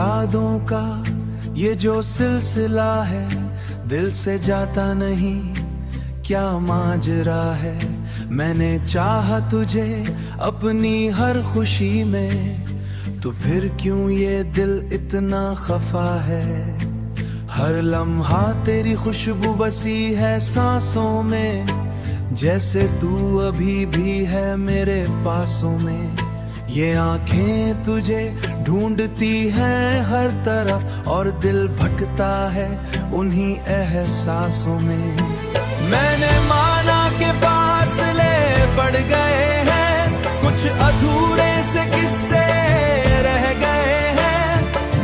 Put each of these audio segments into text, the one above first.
यादों का ये जो सिलसिला है दिल से जाता नहीं, क्या माजरा है। मैंने चाहा तुझे अपनी हर खुशी में, तो फिर क्यों ये दिल इतना खफा है। हर लम्हा तेरी खुशबू बसी है सांसों में, जैसे तू अभी भी है मेरे पासों में। ये आंखें तुझे ढूंढती हैं हर तरफ, और दिल भटकता है उन्हीं एहसासों में। मैंने माना कि फासले बढ़ गए हैं, कुछ अधूरे से किस्से रह गए हैं,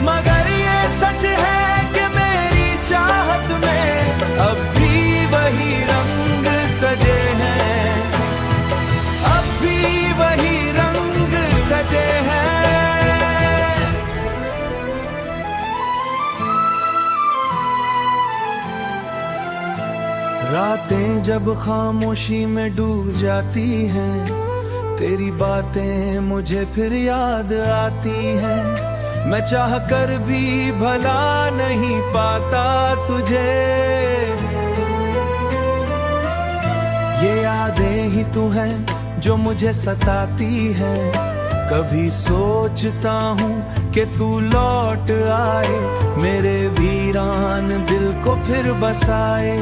मगर ये सच है कि मेरी चाहत में अब भी वही रंग सजे हैं, अब भी वही रंग सजे हैं। रातें जब खामोशी में डूब जाती हैं, तेरी बातें मुझे फिर याद आती हैं। मैं चाह कर भी भला नहीं पाता तुझे, ये यादें ही तू हैं जो मुझे सताती हैं। कभी सोचता हूँ कि तू लौट आए, मेरे वीरान दिल को फिर बसाए।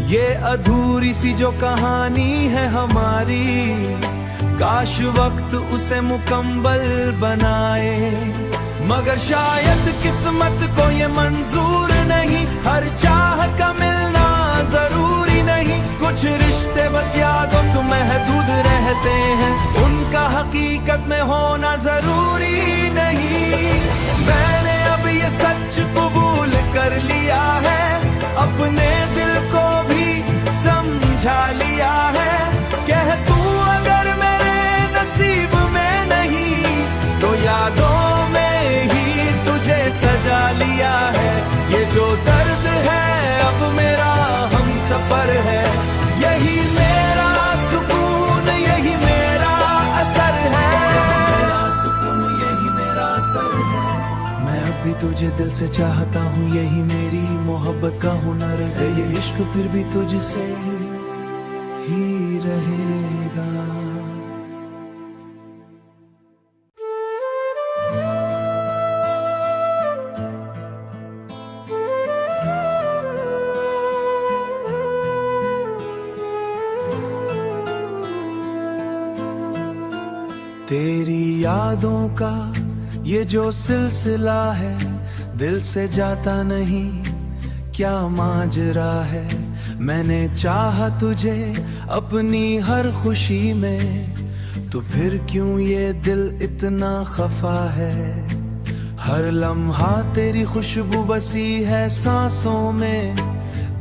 ये अधूरी सी जो कहानी है हमारी, काश वक्त उसे मुकम्मल बनाए, मगर शायद किस्मत को ये मंजूर नहीं। हर चाहत का मिलना जरूरी नहीं, कुछ रिश्ते बस यादों तो महदूद रहते हैं, उनका हकीकत में होना जरूरी नहीं। मैंने अब ये सच कबूल कर लिया है, अपने दिल को भी समझा लिया है। कह तू अगर मेरे नसीब में नहीं, तो यादों में ही तुझे सजा लिया है। ये जो दर्द है अब मेरा हम सफर है, यही मेरा सुकून, यही मेरा असर है। मेरा सुकून यही मेरा असर है। मैं अब भी तुझे दिल से चाहता हूँ, यही मेरी मोहब्बत का हुनर है। ये इश्क फिर भी तुझसे ही रहेगा। तेरी यादों का ये जो सिलसिला है दिल से जाता नहीं, क्या माजरा है। मैंने चाहा तुझे अपनी हर खुशी में, तो फिर क्यों ये दिल इतना खफा है। हर लम्हा तेरी खुशबू बसी है सांसों में,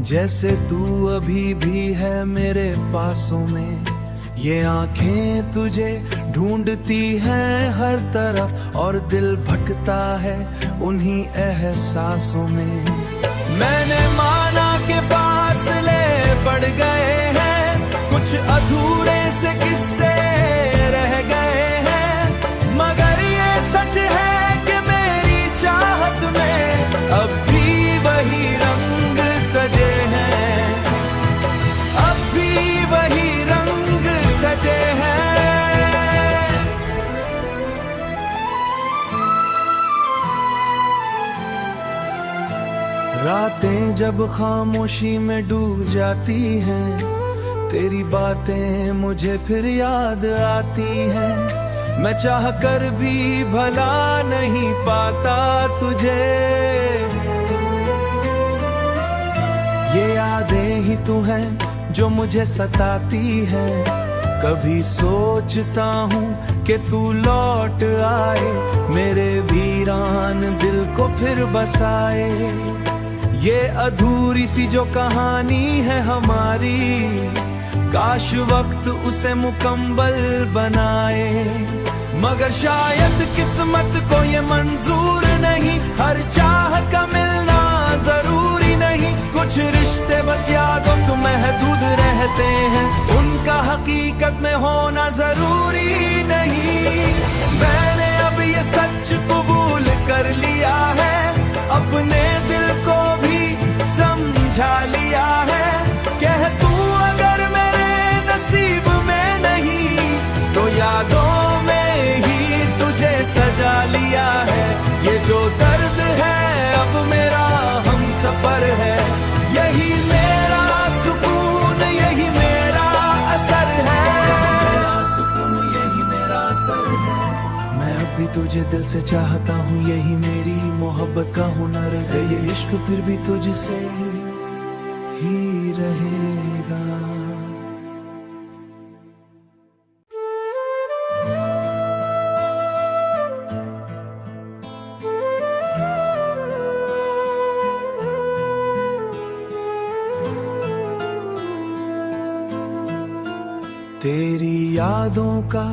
जैसे तू अभी भी है मेरे पासों में। ये आंखें तुझे ढूंढती हैं हर तरफ, और दिल भटकता है उन्हीं एहसासों में। मैंने माना कि फासले बढ़ गए हैं, कुछ अधूरे से किस्से रह गए हैं, मगर ये सच है कि मेरी चाहत में अब भी वही रंग सजे हैं, अब भी वही रंग सजे हैं। रातें जब खामोशी में डूब जाती हैं, तेरी बातें मुझे फिर याद आती हैं। मैं चाह कर भी भला नहीं पाता तुझे, ये यादें ही तू हैं जो मुझे सताती हैं। कभी सोचता हूँ कि तू लौट आए, मेरे वीरान दिल को फिर बसाए। ये अधूरी सी जो कहानी है हमारी, काश वक्त उसे मुकम्मल बनाए, मगर शायद किस्मत को ये मंजूर नहीं। हर चाहत का मिलना जरूरी नहीं, कुछ रिश्ते बस यादों तो महदूद रहते हैं, उनका हकीकत में होना जरूरी नहीं। मैंने अब ये सच कबूल कर लिया दिल से चाहता हूँ, यही मेरी मोहब्बत का हुनर है। ये इश्क फिर भी तुझसे ही रहेगा। तेरी यादों का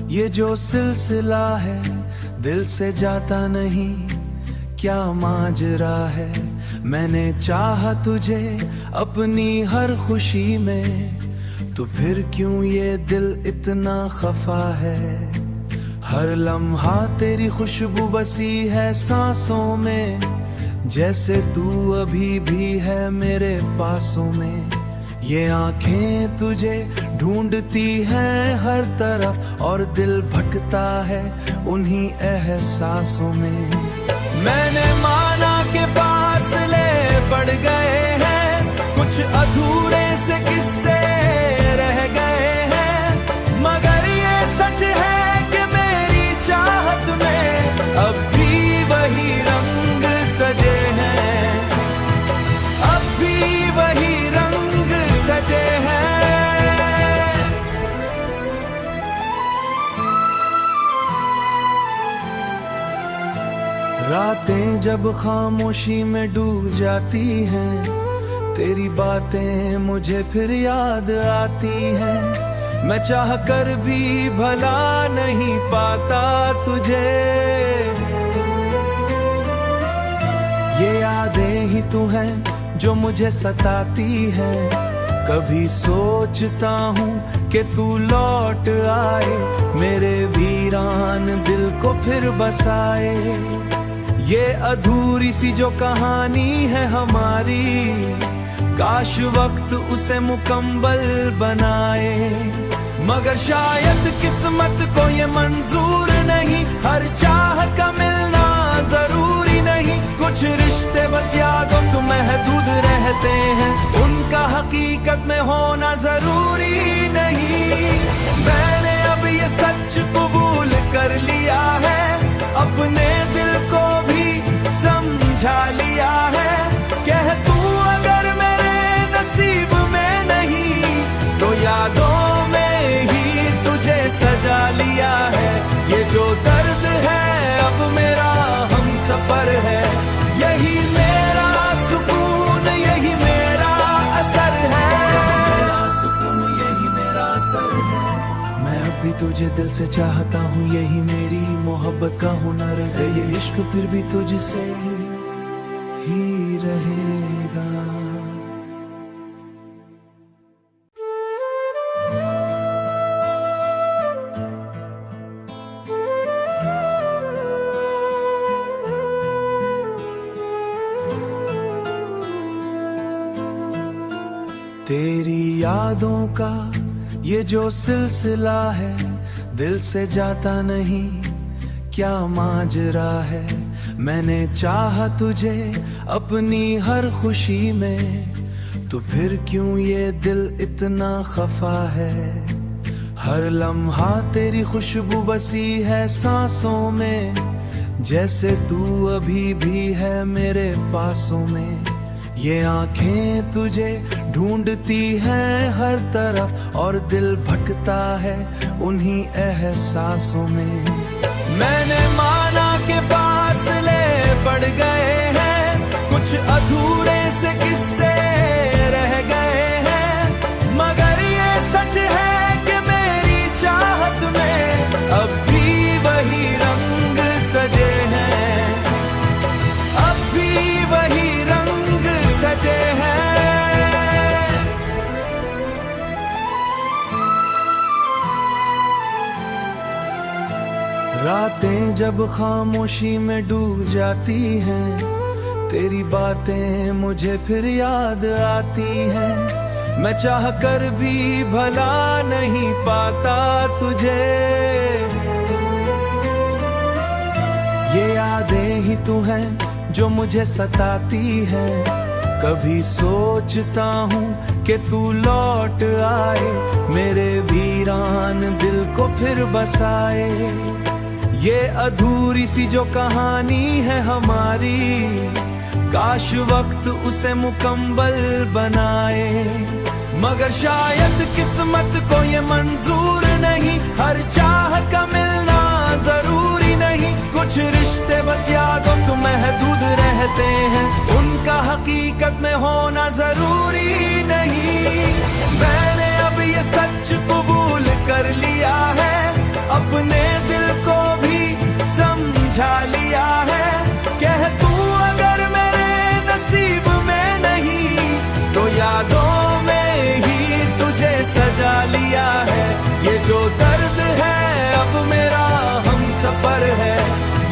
ये जो सिलसिला है, दिल से जाता नहीं, क्या माजरा है। मैंने चाहा तुझे अपनी हर खुशी में, तो फिर क्यों ये दिल इतना खफा है। हर लम्हा तेरी खुशबू बसी है सांसों में, जैसे तू अभी भी है मेरे पासों में। ये आंखें तुझे ढूंढती हैं हर तरफ, और दिल भटकता है उन्हीं एहसासों में। मैंने माना कि फासले बढ़ गए हैं, कुछ अधूरे से किस्से रह गए हैं, मगर ये सच है कि मेरी चाहत में अब भी वही रंग सजे हैं, अब भी वही रंग सजे हैं। रातें जब खामोशी में डूब जाती हैं, तेरी बातें मुझे फिर याद आती हैं। मैं चाह कर भी भला नहीं पाता तुझे, ये यादें ही तू हैं जो मुझे सताती हैं। कभी सोचता हूँ कि तू लौट आए, मेरे वीरान दिल को फिर बसाए। ये अधूरी सी जो कहानी है हमारी, काश वक्त उसे मुकम्मल बनाए, मगर शायद किस्मत को ये मंजूर नहीं। हर चाहत का मिलना जरूरी नहीं, कुछ रिश्ते बस यादों तो महदूद रहते हैं, उनका हकीकत में होना जरूरी नहीं। मैंने अब ये सच कबूल कर लिया है, अपने दिल को भी समझा लिया है। कह तू अगर मेरे नसीब में नहीं, तो यादों में ही तुझे सजा लिया है। ये जो दर्द है अब मेरा हम सफर है, यही मेरा सुकून, यही मेरा असर है। मेरा सुकून यही मेरा असर है। मैं अब भी तुझे दिल से चाहता हूँ, यही मेरी मोहब्बत का हुनर है। ये इश्क फिर भी तुझसे ही रहेगा। तेरी यादों का ये जो सिलसिला है, दिल से जाता नहीं, क्या माजरा है। मैंने चाहा तुझे अपनी हर खुशी में, तो फिर क्यों ये दिल इतना खफा है। हर लम्हा तेरी खुशबू बसी है सांसों में, जैसे तू अभी भी है मेरे पासों में। ये आंखें तुझे ढूंढती हैं हर तरफ, और दिल भटकता है उन्हीं एहसासों में। मैंने माना कि फासले बढ़ गए हैं, कुछ अधूरे से किस्से रह गए हैं, मगर ये सच है कि मेरी चाहत में अब भी वही रंग सजे हैं, अब भी वही रंग सजे हैं। रातें जब खामोशी में डूब जाती हैं, तेरी बातें मुझे फिर याद आती हैं। मैं चाह कर भी भला नहीं पाता तुझे, ये यादें ही तू हैं जो मुझे सताती हैं। कभी सोचता हूँ कि तू लौट आए, मेरे वीरान दिल को फिर बसाए। ये अधूरी सी जो कहानी है हमारी, काश वक्त उसे मुकम्मल बनाए। मगर शायद किस्मत को ये मंजूर नहीं, हर चाहत का मिलना जरूरी नहीं। कुछ रिश्ते बस यादों तो महदूद रहते हैं, उनका हकीकत में होना जरूरी नहीं। मैंने अब ये सच कबूल कर लिया है, अपने दिल को भी समझा लिया है। कह तू अगर मेरे नसीब में नहीं, तो यादों में ही तुझे सजा लिया है। ये जो दर्द है अब मेरा हम सफर है,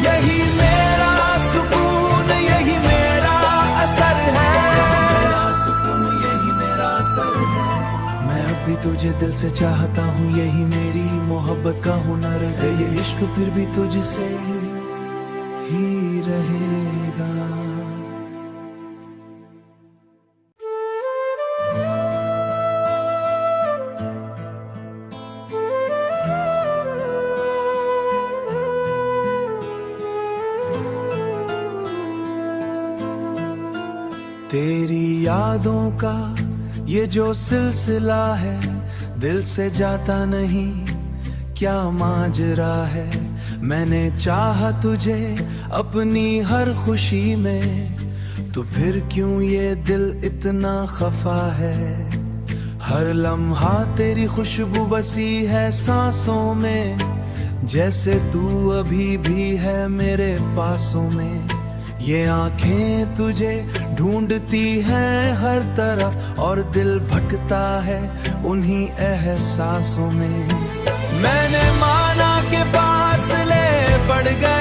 यही मेरा सुकून, यही मेरा असर है। मेरा सुकून, यही मेरा असर है। मैं अब भी तुझे दिल से चाहता हूँ, यही मेरी मोहब्बत का हुनर है। ये इश्क फिर भी तुझसे ही रहेगा। तेरी यादों का ये जो सिलसिला है, दिल से जाता नहीं, क्या माजरा है। मैंने चाहा तुझे अपनी हर खुशी में, तो फिर क्यों ये दिल इतना खफा है। हर लम्हा तेरी खुशबू बसी है सांसों में, जैसे तू अभी भी है मेरे पासों में। ये आंखें तुझे ढूंढती हैं हर तरफ, और दिल भटकता है उन्हीं एहसासों में। मैंने माना कि फासले बढ़ गए,